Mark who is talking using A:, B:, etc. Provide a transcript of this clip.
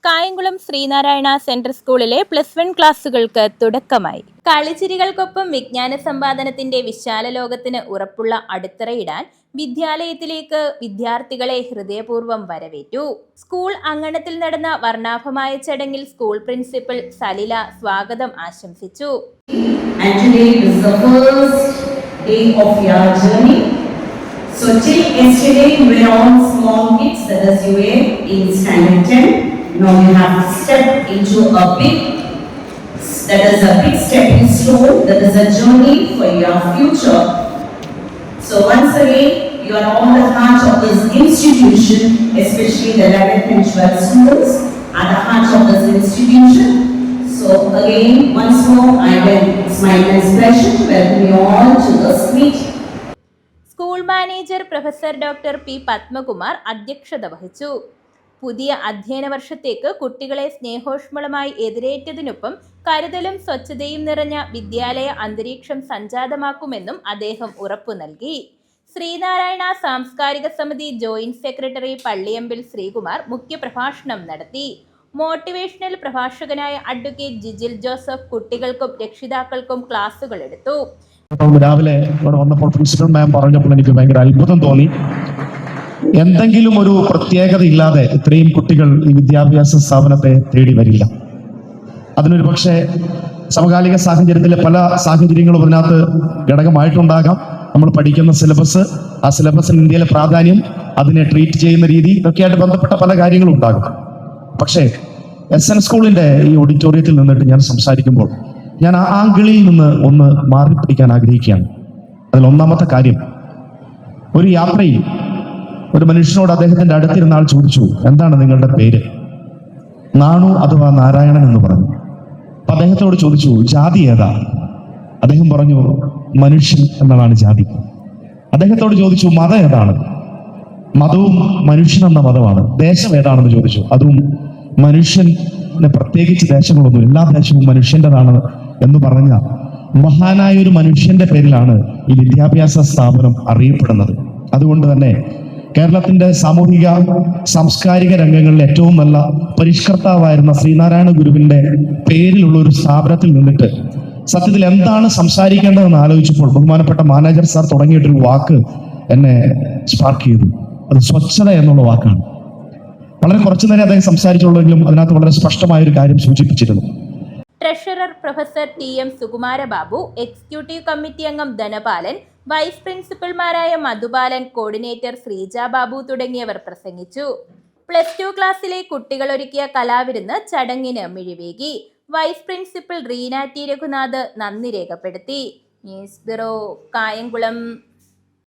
A: Kayamkulam Sreenarayana central സ്കൂളിലെ +1 ക്ലാസുകൾക്ക് തുടക്കമായി. കളിച്ചിരികൾക്കൊപ്പം വിജ്ഞാന സമ്പാദനത്തിന്റെ വിശാല ലോകത്തിന് ഉറപ്പുള്ള അടിത്തറയിടാൻ വിദ്യാലയത്തിലേക്ക് വിദ്യാർത്ഥികളെ ഹൃദയപൂർവ്വം വരവേറ്റു. സ്കൂൾ അങ്കണത്തിൽ നടന്ന വർണ്ണാഭമായ ചടങ്ങിൽ സ്കൂൾ പ്രിൻസിപ്പൽ സലില സ്വാഗതം ആശംസിച്ചു.
B: So till yesterday you were all small kids, that is you were in standard 10. Now you have stepped into a big stepping stone, that is a journey for your future. So once again, you are all the heart of this institution, especially the 11th and 12th students are the heart of this institution. So again, once more, it's my pleasure to welcome you all to this meeting.
A: School manager professor doctor P Padmakumar അധ്യക്ഷത വഹിച്ചു. പുതിയ അധ്യയന വർഷത്തേക്ക് കുട്ടികളെ സ്നേഹോഷ്മളമായി എതിരേറ്റതിനൊപ്പം കരുതലും സ്വച്ഛതയും നിറഞ്ഞ വിദ്യാലയ അന്തരീക്ഷം സംജാതമാക്കുമെന്നും അദ്ദേഹം ഉറപ്പു നൽകി. ശ്രീനാരായണ സാംസ്കാരിക സമിതി ജോയിന്റ് സെക്രട്ടറി പള്ളിയമ്പിൽ ശ്രീകുമാർ മുഖ്യപ്രഭാഷണം നടത്തി. മോട്ടിവേഷണൽ പ്രഭാഷകനായ അഡ്വക്കേറ്റ് ജിജിൽ ജോസഫ് കുട്ടികൾക്കും രക്ഷിതാക്കൾക്കും ക്ലാസുകൾ എടുത്തു.
C: രാവിലെ ഇവിടെ വന്നപ്പോൾ പ്രിൻസിപ്പൽ മാം പറഞ്ഞപ്പോൾ എനിക്ക് ഭയങ്കര അത്ഭുതം തോന്നി. എന്തെങ്കിലും ഒരു പ്രത്യേകത ഇല്ലാതെ ഇത്രയും കുട്ടികൾ ഈ വിദ്യാഭ്യാസ സ്ഥാപനത്തെ തേടി വരില്ല. അതിനൊരു പക്ഷേ സമകാലിക സാഹചര്യത്തിലെ പല സാഹചര്യങ്ങളും അതിനകത്ത് ഘടകമായിട്ടുണ്ടാകാം. നമ്മൾ പഠിക്കുന്ന സിലബസ്, ആ സിലബസിന് ഇന്ത്യയിലെ പ്രാധാന്യം, അതിനെ ട്രീറ്റ് ചെയ്യുന്ന രീതി, ഇതൊക്കെയായിട്ട് ബന്ധപ്പെട്ട പല കാര്യങ്ങളും ഉണ്ടാകും. പക്ഷേ SN സ്കൂളിന്റെ ഈ ഓഡിറ്റോറിയത്തിൽ നിന്നിട്ട് ഞാൻ സംസാരിക്കുമ്പോൾ ഞാൻ ആ ആംഗിളിൽ നിന്ന് ഒന്ന് മാറിപ്പിടിക്കാൻ ആഗ്രഹിക്കുകയാണ്. അതിൽ ഒന്നാമത്തെ കാര്യം, ഒരു യാത്രയിൽ ഒരു മനുഷ്യനോട് അദ്ദേഹത്തിന്റെ അടുത്തിരുന്ന ആൾ ചോദിച്ചു, എന്താണ് നിങ്ങളുടെ പേര്? നാണു അഥവാ നാരായണൻ എന്ന് പറഞ്ഞു. അപ്പൊ അദ്ദേഹത്തോട് ചോദിച്ചു, ജാതി ഏതാ? അദ്ദേഹം പറഞ്ഞു, മനുഷ്യൻ എന്നതാണ് ജാതി. അദ്ദേഹത്തോട് ചോദിച്ചു, മതം ഏതാണ്? മതവും മനുഷ്യൻ എന്ന മതമാണ്. ദേശം ഏതാണെന്ന് ചോദിച്ചു. അതും മനുഷ്യന് പ്രത്യേകിച്ച് ദേശങ്ങളൊന്നും, എല്ലാ ദേശവും മനുഷ്യൻ്റെതാണ് എന്ന് പറഞ്ഞ മഹാനായ ഒരു മനുഷ്യന്റെ പേരിലാണ് ഈ വിദ്യാഭ്യാസ സ്ഥാപനം അറിയപ്പെടുന്നത്. അതുകൊണ്ട് തന്നെ കേരളത്തിന്റെ സാമൂഹിക സാംസ്കാരിക രംഗങ്ങളിൽ ഏറ്റവും നല്ല പരിഷ്കർത്താവായിരുന്ന ശ്രീനാരായണ ഗുരുവിന്റെ പേരിലുള്ള ഒരു സ്ഥാപനത്തിൽ നിന്നിട്ട് സത്യത്തിൽ എന്താണ് സംസാരിക്കേണ്ടതെന്ന് ആലോചിച്ചപ്പോൾ ബഹുമാനപ്പെട്ട മാനേജർ സാർ തുടങ്ങിയിട്ടൊരു വാക്ക് എന്നെ സ്പാർക്ക് ചെയ്തു. അത് സ്വച്ഛത എന്നുള്ള വാക്കാണ്. വളരെ കുറച്ചു നേരം അദ്ദേഹം സംസാരിച്ചുള്ളെങ്കിലും അതിനകത്ത് വളരെ സ്പഷ്ടമായ ഒരു കാര്യം സൂചിപ്പിച്ചിരുന്നു.
A: Treasurer professor TM Sukumarababu, executive committee അംഗം ധനപാലൻ, വൈസ് പ്രിൻസിപ്പൽമാരായ മധുപാലൻ, കോർഡിനേറ്റർ ശ്രീജ ബാബു തുടങ്ങിയവർ പ്രസംഗിച്ചു. +2 ക്ലാസ്സിലെ കുട്ടികൾ ഒരുക്കിയ കലാവിരുന്ന് ചടങ്ങിന് മിഴിവേകി. Vice principal Reena T Raghunath നന്ദി രേഖപ്പെടുത്തി. News bureau, Kayamkulam.